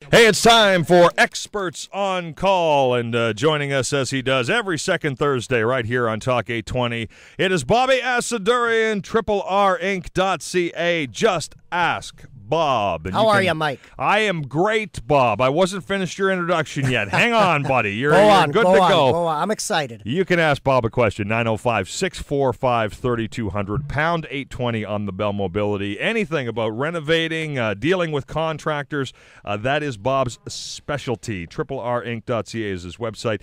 Hey, it's time for Experts on Call, and joining us as he does every second Thursday right here on Talk 820, it is Bobby Assadourian, RRInc.ca. Just ask Bob. And How are you, Mike? I am great, Bob. I wasn't finished your introduction yet. Hang on, buddy. You're good to go. Go on. I'm excited. You can ask Bob a question, 905-645-3200, pound 820 on the Bell Mobility. Anything about renovating, dealing with contractors, that is Bob's specialty. RRInc.ca is his website.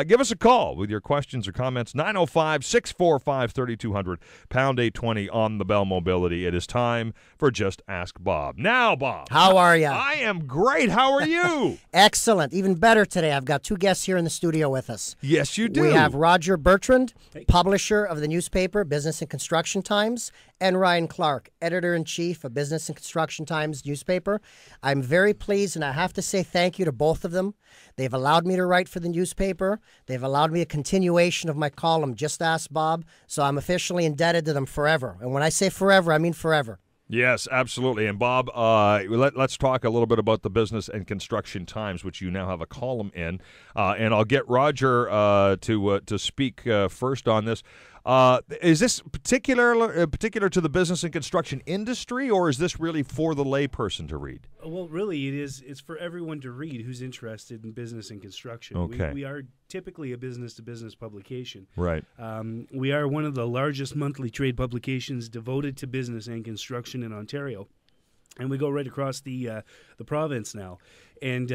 Give us a call with your questions or comments, 905-645-3200, pound 820 on the Bell Mobility. It is time for Just Ask Bob. Now, Bob. How are you? I am great. How are you? Excellent. Even better today. I've got two guests here in the studio with us. Yes, you do. We have Roger Bertrand, publisher of the newspaper Business and Construction Times, and Ryan Clark, editor-in-chief of Business and Construction Times newspaper. I'm very pleased, and I have to say thank you to both of them. They've allowed me to write for the newspaper. They've allowed me a continuation of my column, Just Ask Bob, so I'm officially indebted to them forever. And when I say forever, I mean forever. Yes, absolutely. And Bob, let's talk a little bit about the Business and Construction Times, which you now have a column in. And I'll get Roger to speak first on this. Is this particular to the business and construction industry, or is this really for the layperson to read? Well, really, it is. It's for everyone to read who's interested in business and construction. Okay. We are typically a business-to-business publication. Right. We are one of the largest monthly trade publications devoted to business and construction in Ontario, and we go right across the province now. And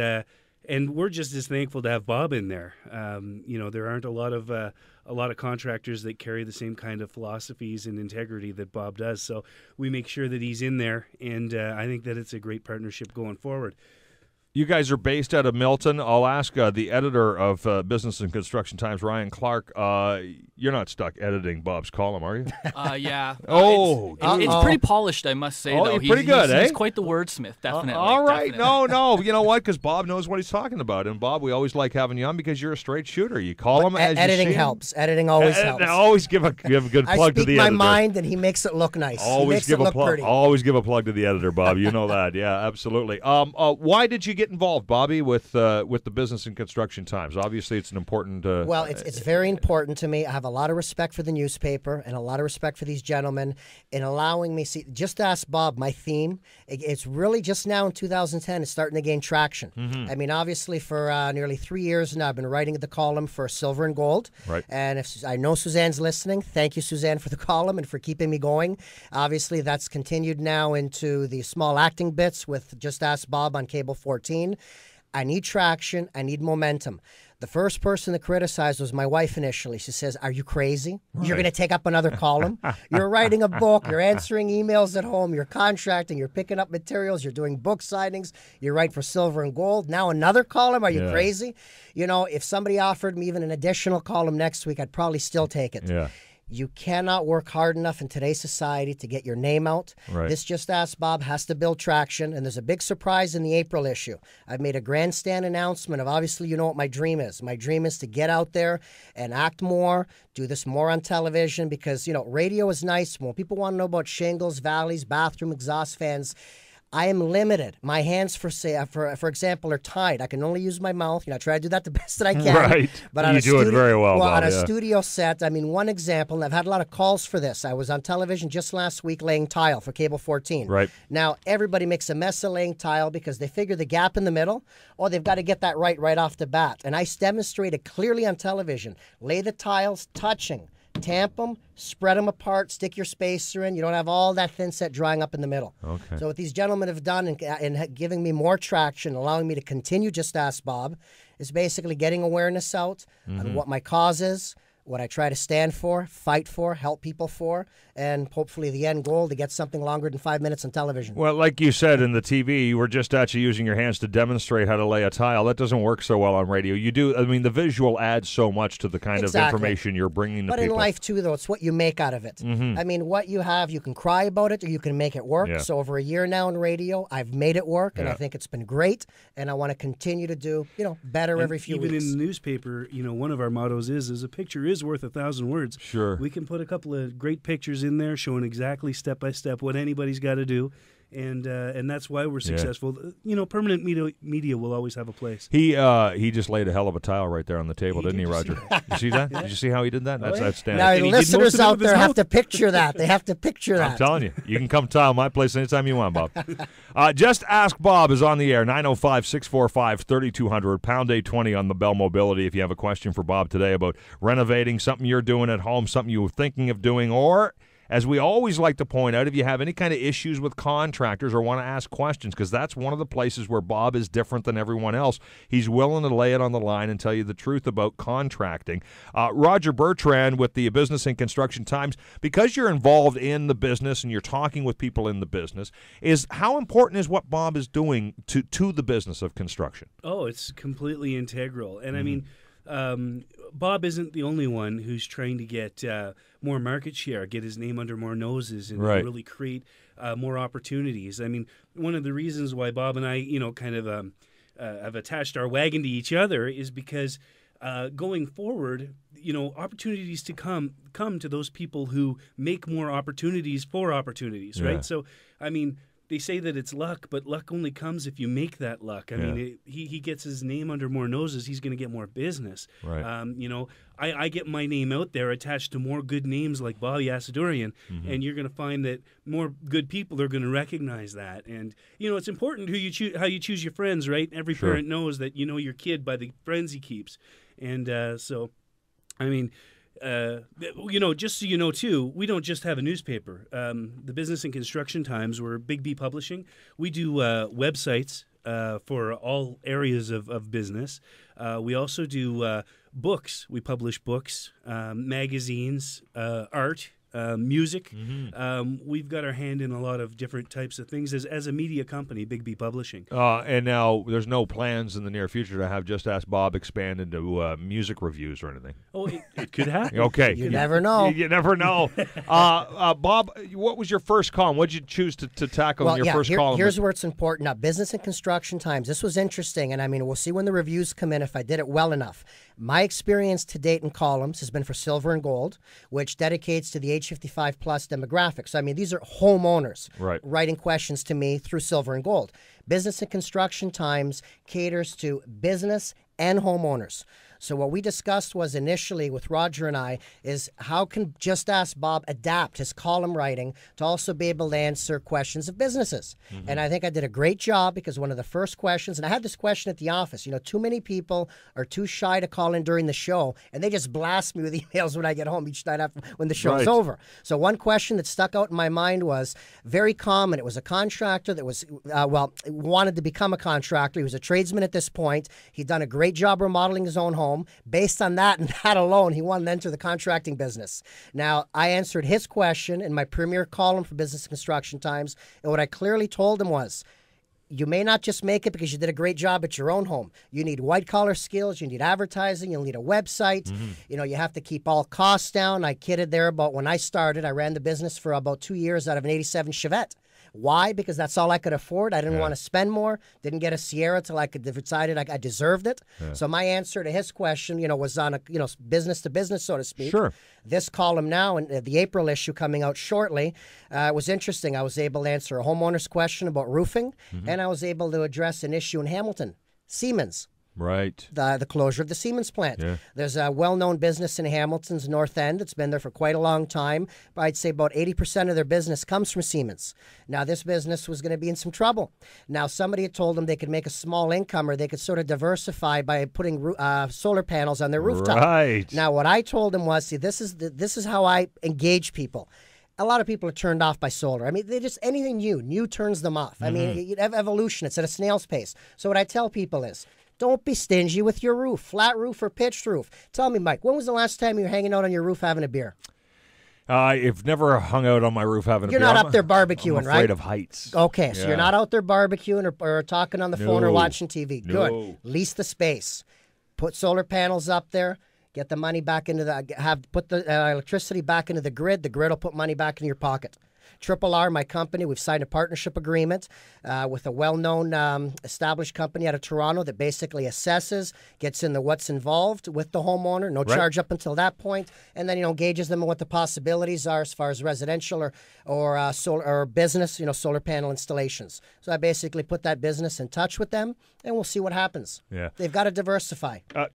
we're just as thankful to have Bob in there. There aren't a lot of contractors that carry the same kind of philosophies and integrity that Bob does. So we make sure that he's in there, and I think that it's a great partnership going forward. You guys are based out of Milton. I'll ask the editor of Business and Construction Times, Ryan Clark. You're not stuck editing Bob's column, are you? Yeah. It's It's pretty polished, I must say, though. You're pretty good, He's quite the wordsmith, definitely. All right. Definitely. No. You know what? Because Bob knows what he's talking about. And, Bob, we always like having you on because you're a straight shooter. You call him as editing you see helps. Editing always helps. Always give a good plug to the editor. I speak my mind, and he makes it look nice. Always give a plug. Always give a plug to the editor, Bob. You know that. Yeah, absolutely. Why did you get involved, Bobby, with the Business and Construction Times? Obviously, it's an important. Well, it's very important to me. I have a lot of respect for the newspaper and a lot of respect for these gentlemen in allowing me. See, Just Ask Bob, my theme. It's really just now in 2010. It's starting to gain traction. Mm-hmm. I mean, obviously, for nearly 3 years now, I've been writing the column for Silver and Gold. Right. And if I know Suzanne's listening, thank you, Suzanne, for the column and for keeping me going. Obviously, that's continued now into the small acting bits with Just Ask Bob on Cable 14. I need traction. I need momentum. The first person to criticize was my wife initially. She says, "Are you crazy? Right. You're going to take up another column? You're writing a book. You're answering emails at home. You're contracting. You're picking up materials. You're doing book signings. You write for Silver and Gold. Now another column? Are you crazy?" You know, if somebody offered me even an additional column next week, I'd probably still take it. Yeah. You cannot work hard enough in today's society to get your name out. Right. This Just Ask Bob has to build traction, and there's a big surprise in the April issue. I've made a grandstand announcement of, obviously, you know what my dream is. My dream is to get out there and act more, do this more on television, because, radio is nice. When people want to know about shingles, valleys, bathroom exhaust fans, I am limited. My hands, for example, are tied. I can only use my mouth. I try to do that the best that I can. Right. But you do it very well, Bob, on a studio set, one example, and I've had a lot of calls for this. I was on television just last week laying tile for Cable 14. Right. Now, everybody makes a mess of laying tile because they figure the gap in the middle, they've got to get that right off the bat. And I demonstrated clearly on television. Lay the tiles touching. Tamp them, spread them apart, stick your spacer in. You don't have all that thin set drying up in the middle. Okay. So what these gentlemen have done in giving me more traction, allowing me to continue Just Ask Bob, is basically getting awareness out on what my cause is, what I try to stand for, fight for, help people for, and hopefully the end goal to get something longer than 5 minutes on television. Well, like you said in the TV, you were just actually using your hands to demonstrate how to lay a tile. That doesn't work so well on radio. You do, the visual adds so much to the kind of information you're bringing to people. But in life, too, though, it's what you make out of it. What you have, you can cry about it or you can make it work. Yeah. So over a year now in radio, I've made it work, and I think it's been great, and I want to continue to do, better every few weeks. Even in the newspaper, one of our mottos is a picture is worth 1,000 words. Sure. We can put a couple of great pictures in there showing exactly step by step what anybody's got to do. and that's why we're successful. You know, permanent media will always have a place. He just laid a hell of a tile right there on the table, didn't he, Roger? You see that? Did you see how he did that? That's outstanding. Now, listeners out there have to picture that. They have to picture that. I'm telling you, you can come tile my place anytime you want, Bob. Just Ask Bob is on the air, 905-645-3200, pound 820 on the Bell Mobility if you have a question for Bob today about renovating, something you're doing at home, something you were thinking of doing, or, as we always like to point out, if you have any kind of issues with contractors or want to ask questions, because that's one of the places where Bob is different than everyone else. He's willing to lay it on the line and tell you the truth about contracting. Roger Bertrand with the Business and Construction Times, because you're involved in the business and you're talking with people in the business, is how important is what Bob is doing to the business of construction? Oh, it's completely integral. And I mean, Bob isn't the only one who's trying to get more market share, get his name under more noses, and really create more opportunities. I mean, one of the reasons why Bob and I, you know, kind of have attached our wagon to each other is because going forward, you know, opportunities to come to those people who make more opportunities for opportunities, right? So, I mean, they say that it's luck, but luck only comes if you make that luck. I mean, he gets his name under more noses, he's going to get more business. Right. You know, I get my name out there attached to more good names like Bobby Assadourian, and you're going to find that more good people are going to recognize that. And, you know, it's important how you choose your friends, right? Every parent knows that you know your kid by the friends he keeps. And so, I mean, you know, just so you know, too, we don't just have a newspaper. The Business and Construction Times, we're Big B Publishing. We do websites for all areas of business. We also do books. We publish books, magazines, art, music. We've got our hand in a lot of different types of things as a media company, Big B Publishing. And now there's no plans in the near future to have Just Ask Bob expand into music reviews or anything. Oh, it could happen. Okay. You never know. You never know. Bob, what was your first column? What did you choose to tackle in your first column? Here's where it's important. Now, Business and Construction Times, this was interesting, and I mean, we'll see when the reviews come in if I did it well enough. My experience to date in columns has been for Silver and Gold, which dedicates to the age 55 plus demographic. So, I mean, these are homeowners writing questions to me through Silver and Gold. Business and Construction Times caters to business and homeowners. So what we discussed was initially with Roger and I is how can Just Ask Bob adapt his column writing to also be able to answer questions of businesses. And I think I did a great job because one of the first questions, and I had this question at the office, you know, too many people are too shy to call in during the show, and they just blast me with emails when I get home each night after when the show's over. So one question that stuck out in my mind was very common. It was a contractor that was, wanted to become a contractor. He was a tradesman at this point. He'd done a great job remodeling his own home. Based on that and that alone, he wanted to enter the contracting business. Now, I answered his question in my premier column for Business and Construction Times, and what I clearly told him was, you may not just make it because you did a great job at your own home. You need white-collar skills. You need advertising. You'll need a website. You know, you have to keep all costs down. I kidded there about when I started. I ran the business for about 2 years out of an 87 Chevette. Why? Because that's all I could afford. I didn't want to spend more. Didn't get a Sierra till I could decided I deserved it. So my answer to his question, you know, was on a business to business, so to speak. This column now, and the April issue coming out shortly, was interesting. I was able to answer a homeowner's question about roofing, and I was able to address an issue in Hamilton, Siemens. The closure of the Siemens plant. There's a well-known business in Hamilton's North End. It's been there for quite a long time. But I'd say about 80% of their business comes from Siemens. Now, this business was going to be in some trouble. Now, somebody had told them they could make a small income or they could sort of diversify by putting solar panels on their rooftop. Now, what I told them was, see, this is how I engage people. A lot of people are turned off by solar. I mean, they just, anything new turns them off. I mean, you have evolution. It's at a snail's pace. So what I tell people is, don't be stingy with your roof, flat roof or pitched roof. Tell me, Mike, when was the last time you were hanging out on your roof having a beer? I've never hung out on my roof having a beer. You're not up there barbecuing, I'm right? afraid of heights. Okay, so you're not out there barbecuing or talking on the phone or watching TV. No. Good. Lease the space. Put solar panels up there. Get the money back into put the electricity back into the grid. The grid will put money back in your pocket. Triple R, my company, we've signed a partnership agreement with a well-known established company out of Toronto that basically assesses, gets into what's involved with the homeowner, no charge up until that point, and then, engages them on what the possibilities are as far as residential or solar or business, solar panel installations. So I basically put that business in touch with them, and we'll see what happens. Yeah. They've got to diversify.